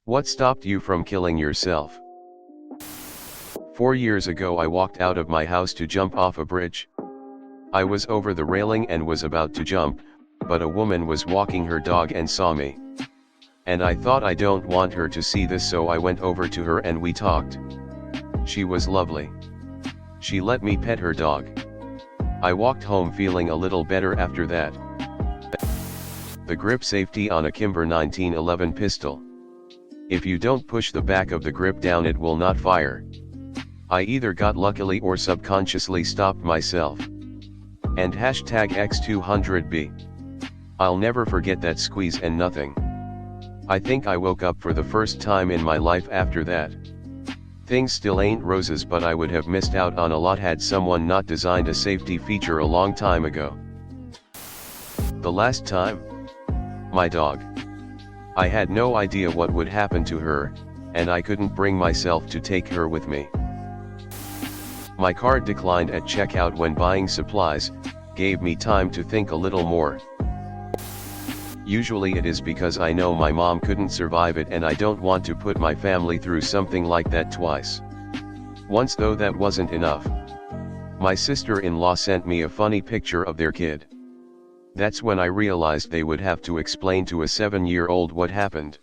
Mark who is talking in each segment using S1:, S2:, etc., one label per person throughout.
S1: What stopped you from killing yourself? 4 years ago I walked out of my house to jump off a bridge. I was over the railing and was about to jump, but a woman was walking her dog and saw me. And I thought I don't want her to see this, so I went over to her and we talked. She was lovely. She let me pet her dog. I walked home feeling a little better after that. The grip safety on a Kimber 1911 pistol. If you don't push the back of the grip down, it will not fire. I either got luckily or subconsciously stopped myself. And #X200B. I'll never forget that squeeze and nothing. I think I woke up for the first time in my life after that. Things still ain't roses, but I would have missed out on a lot had someone not designed a safety feature a long time ago. The last time? My dog. I had no idea what would happen to her, and I couldn't bring myself to take her with me. My card declined at checkout when buying supplies, gave me time to think a little more. Usually it is because I know my mom couldn't survive it and I don't want to put my family through something like that twice. Once though that wasn't enough. My sister-in-law sent me a funny picture of their kid. That's when I realized they would have to explain to a 7-year-old what happened.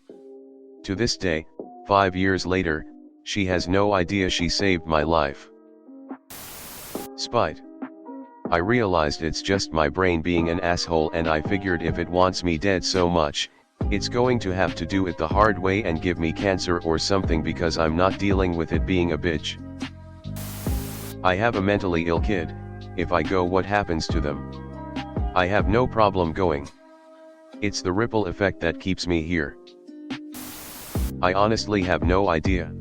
S1: To this day, 5 years later, she has no idea she saved my life. Spite. I realized it's just my brain being an asshole, and I figured if it wants me dead so much, it's going to have to do it the hard way and give me cancer or something, because I'm not dealing with it being a bitch. I have a mentally ill kid. If I go, what happens to them? I have no problem going. It's the ripple effect that keeps me here. I honestly have no idea.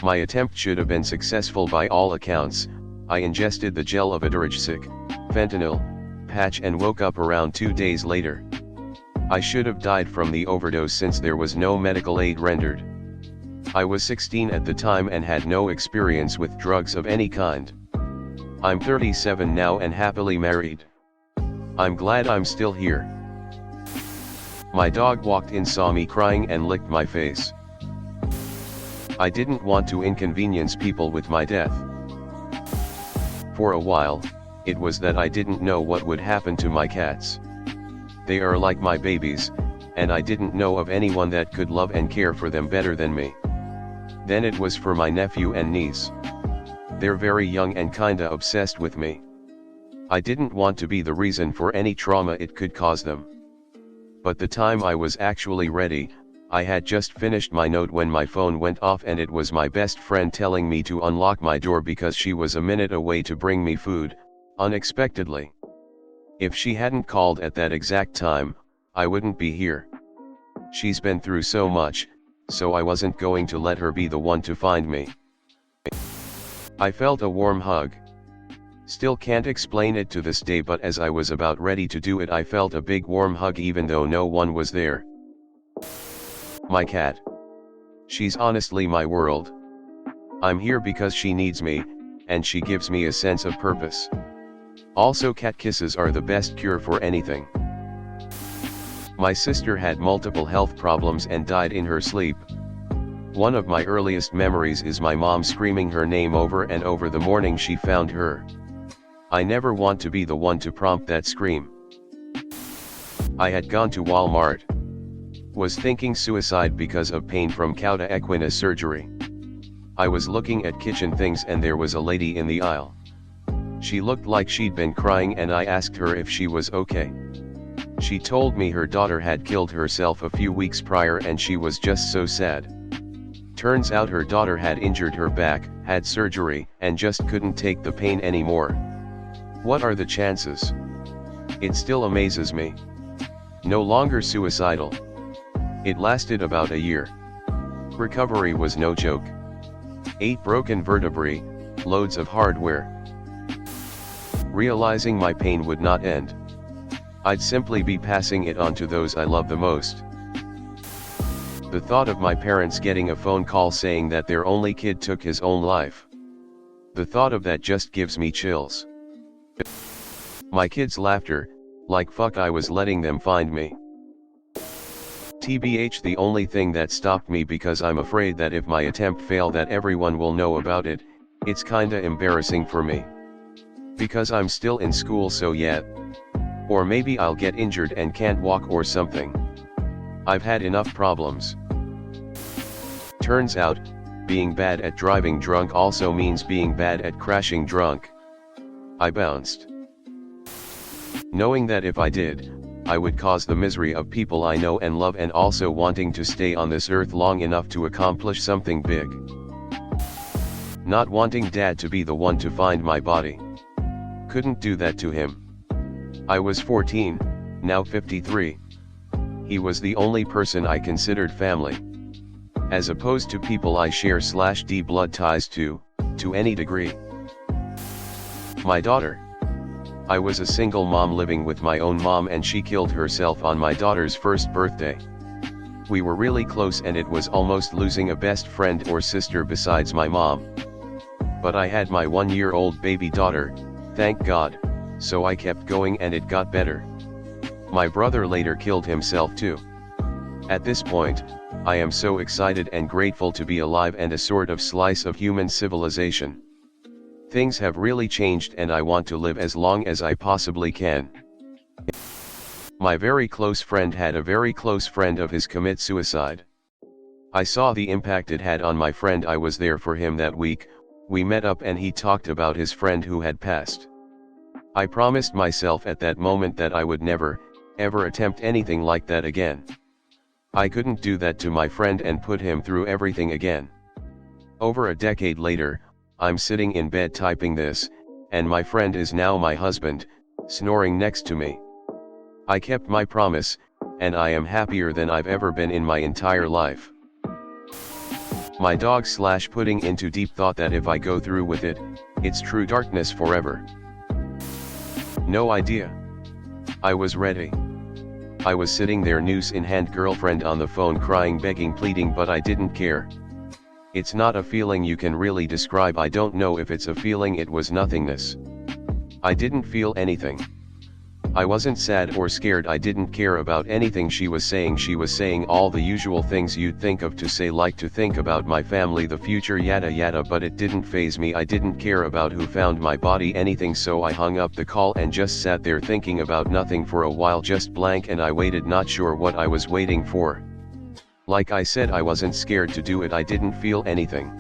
S1: My attempt should have been successful by all accounts. I ingested the gel of Iduricsic, fentanyl, patch and woke up around 2 days later. I should have died from the overdose since there was no medical aid rendered. I was 16 at the time and had no experience with drugs of any kind. I'm 37 now and happily married. I'm glad I'm still here. My dog walked in, saw me crying and licked my face. I didn't want to inconvenience people with my death. For a while, it was that I didn't know what would happen to my cats. They are like my babies, and I didn't know of anyone that could love and care for them better than me. Then it was for my nephew and niece. They're very young and kinda obsessed with me. I didn't want to be the reason for any trauma it could cause them. But the time I was actually ready, I had just finished my note when my phone went off, and it was my best friend telling me to unlock my door because she was a minute away to bring me food, unexpectedly. If she hadn't called at that exact time, I wouldn't be here. She's been through so much, so I wasn't going to let her be the one to find me. I felt a warm hug. Still can't explain it to this day, but as I was about ready to do it, I felt a big warm hug even though no one was there. My cat. She's honestly my world. I'm here because she needs me, and she gives me a sense of purpose. Also, cat kisses are the best cure for anything. My sister had multiple health problems and died in her sleep. One of my earliest memories is my mom screaming her name over and over the morning she found her. I never want to be the one to prompt that scream. I had gone to Walmart. Was thinking suicide because of pain from cauda equina surgery. I was looking at kitchen things and there was a lady in the aisle. She looked like she'd been crying and I asked her if she was okay. She told me her daughter had killed herself a few weeks prior and she was just so sad. Turns out her daughter had injured her back, had surgery, and just couldn't take the pain anymore. What are the chances? It still amazes me. No longer suicidal. It lasted about a year. Recovery was no joke. 8 broken vertebrae, loads of hardware. Realizing my pain would not end. I'd simply be passing it on to those I love the most. The thought of my parents getting a phone call saying that their only kid took his own life. The thought of that just gives me chills. My kids' laughter, like fuck I was letting them find me. TBH, the only thing that stopped me because I'm afraid that if my attempt fail that everyone will know about it. It's kinda embarrassing for me. Because I'm still in school, so yet. Or maybe I'll get injured and can't walk or something. I've had enough problems. Turns out, being bad at driving drunk also means being bad at crashing drunk. I bounced. Knowing that if I did, I would cause the misery of people I know and love, and also wanting to stay on this earth long enough to accomplish something big. Not wanting Dad to be the one to find my body. Couldn't do that to him. I was 14, now 53. He was the only person I considered family. As opposed to people I share/d blood ties to any degree. My daughter. I was a single mom living with my own mom, and she killed herself on my daughter's first birthday. We were really close and it was almost losing a best friend or sister besides my mom. But I had my 1-year-old baby daughter, thank God, so I kept going and it got better. My brother later killed himself too. At this point, I am so excited and grateful to be alive and a sort of slice of human civilization. Things have really changed and I want to live as long as I possibly can. My very close friend had a very close friend of his commit suicide. I saw the impact it had on my friend. I was there for him that week. We met up and he talked about his friend who had passed. I promised myself at that moment that I would never, ever attempt anything like that again. I couldn't do that to my friend and put him through everything again. Over a decade later, I'm sitting in bed typing this, and my friend is now my husband, snoring next to me. I kept my promise, and I am happier than I've ever been in my entire life. My dog / putting into deep thought that if I go through with it, it's true darkness forever. No idea. I was ready. I was sitting there, noose in hand, girlfriend on the phone, crying, begging, pleading, but I didn't care. It's not a feeling you can really describe. I don't know if it's a feeling. It was nothingness. I didn't feel anything. I wasn't sad or scared. I didn't care about anything she was saying. She was saying all the usual things you'd think of to say, like to think about my family, the future, yada yada, but it didn't faze me. I didn't care about who found my body, anything, so I hung up the call and just sat there thinking about nothing for a while, just blank, and I waited, not sure what I was waiting for. Like I said, I wasn't scared to do it. I didn't feel anything.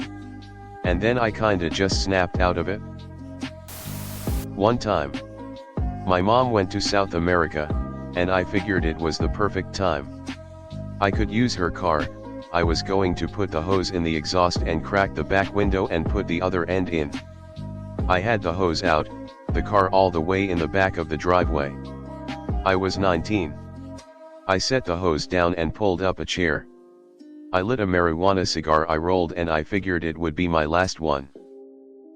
S1: And then I kinda just snapped out of it. One time, my mom went to South America, and I figured it was the perfect time. I could use her car. I was going to put the hose in the exhaust and crack the back window and put the other end in. I had the hose out, the car all the way in the back of the driveway. I was 19. I set the hose down and pulled up a chair. I lit a marijuana cigar I rolled, and I figured it would be my last one.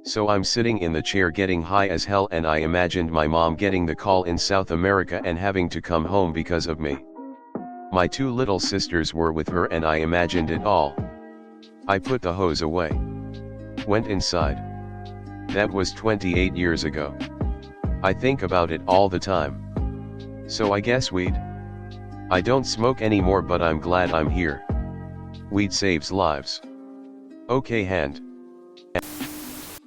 S1: So I'm sitting in the chair getting high as hell, and I imagined my mom getting the call in South America and having to come home because of me. My 2 little sisters were with her, and I imagined it all. I put the hose away. Went inside. That was 28 years ago. I think about it all the time. So I guess weed. I don't smoke anymore, but I'm glad I'm here. Weed saves lives. Okay, hand.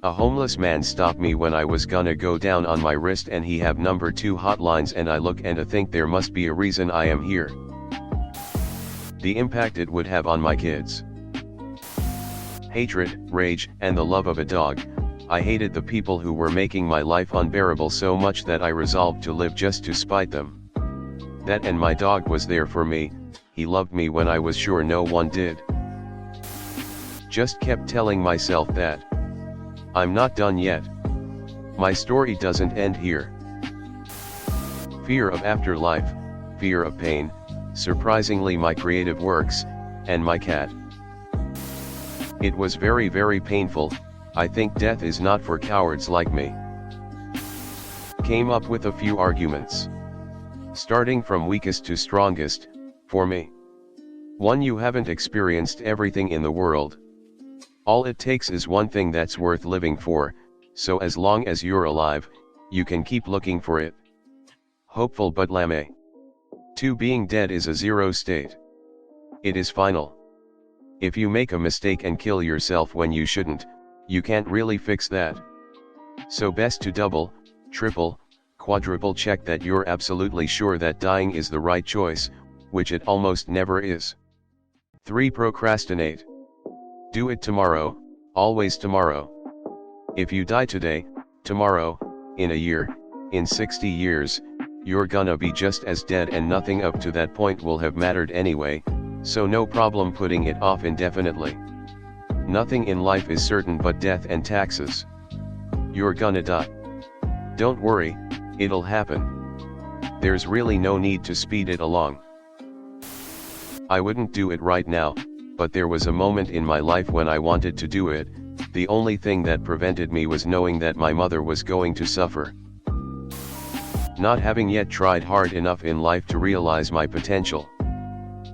S1: A homeless man stopped me when I was gonna go down on my wrist, and he have number 2 hotlines, and I look and I think there must be a reason I am here. The impact it would have on my kids. Hatred, rage, and the love of a dog. I hated the people who were making my life unbearable so much that I resolved to live just to spite them. That, and my dog was there for me. He loved me when I was sure no one did. Just kept telling myself that I'm not done yet. My story doesn't end here. Fear of afterlife, fear of pain, surprisingly my creative works, and my cat. It was very, very painful. I think death is not for cowards like me. Came up with a few arguments. Starting from weakest to strongest, for me. 1. You haven't experienced everything in the world. All it takes is one thing that's worth living for, so as long as you're alive, you can keep looking for it. Hopeful but lame. 2. Being dead is a zero state. It is final. If you make a mistake and kill yourself when you shouldn't, you can't really fix that. So best to double, triple, quadruple check that you're absolutely sure that dying is the right choice, which it almost never is. 3. Procrastinate. Do it tomorrow, always tomorrow. If you die today, tomorrow, in a year, in 60 years, you're gonna be just as dead and nothing up to that point will have mattered anyway, so no problem putting it off indefinitely. Nothing in life is certain but death and taxes. You're gonna die. Don't worry, it'll happen. There's really no need to speed it along. I wouldn't do it right now, but there was a moment in my life when I wanted to do it. The only thing that prevented me was knowing that my mother was going to suffer. Not having yet tried hard enough in life to realize my potential.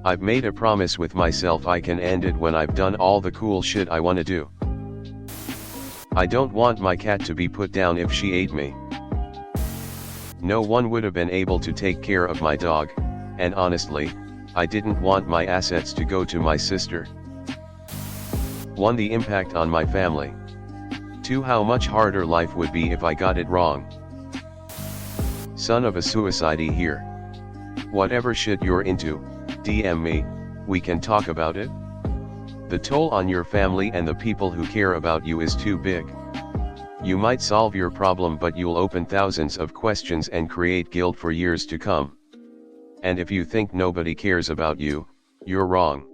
S1: I've made a promise with myself I can end it when I've done all the cool shit I wanna do. I don't want my cat to be put down if she ate me. No one would have been able to take care of my dog, and honestly, I didn't want my assets to go to my sister. 1. The impact on my family. 2. How much harder life would be if I got it wrong. Son of a suicidee here. Whatever shit you're into, DM me, we can talk about it. The toll on your family and the people who care about you is too big. You might solve your problem, but you'll open thousands of questions and create guilt for years to come. And if you think nobody cares about you, you're wrong.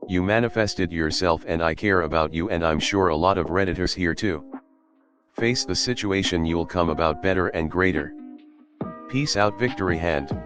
S1: You manifested yourself, and I care about you, and I'm sure a lot of Redditors here too. Face the situation, you'll come about better and greater. Peace out, victory hand.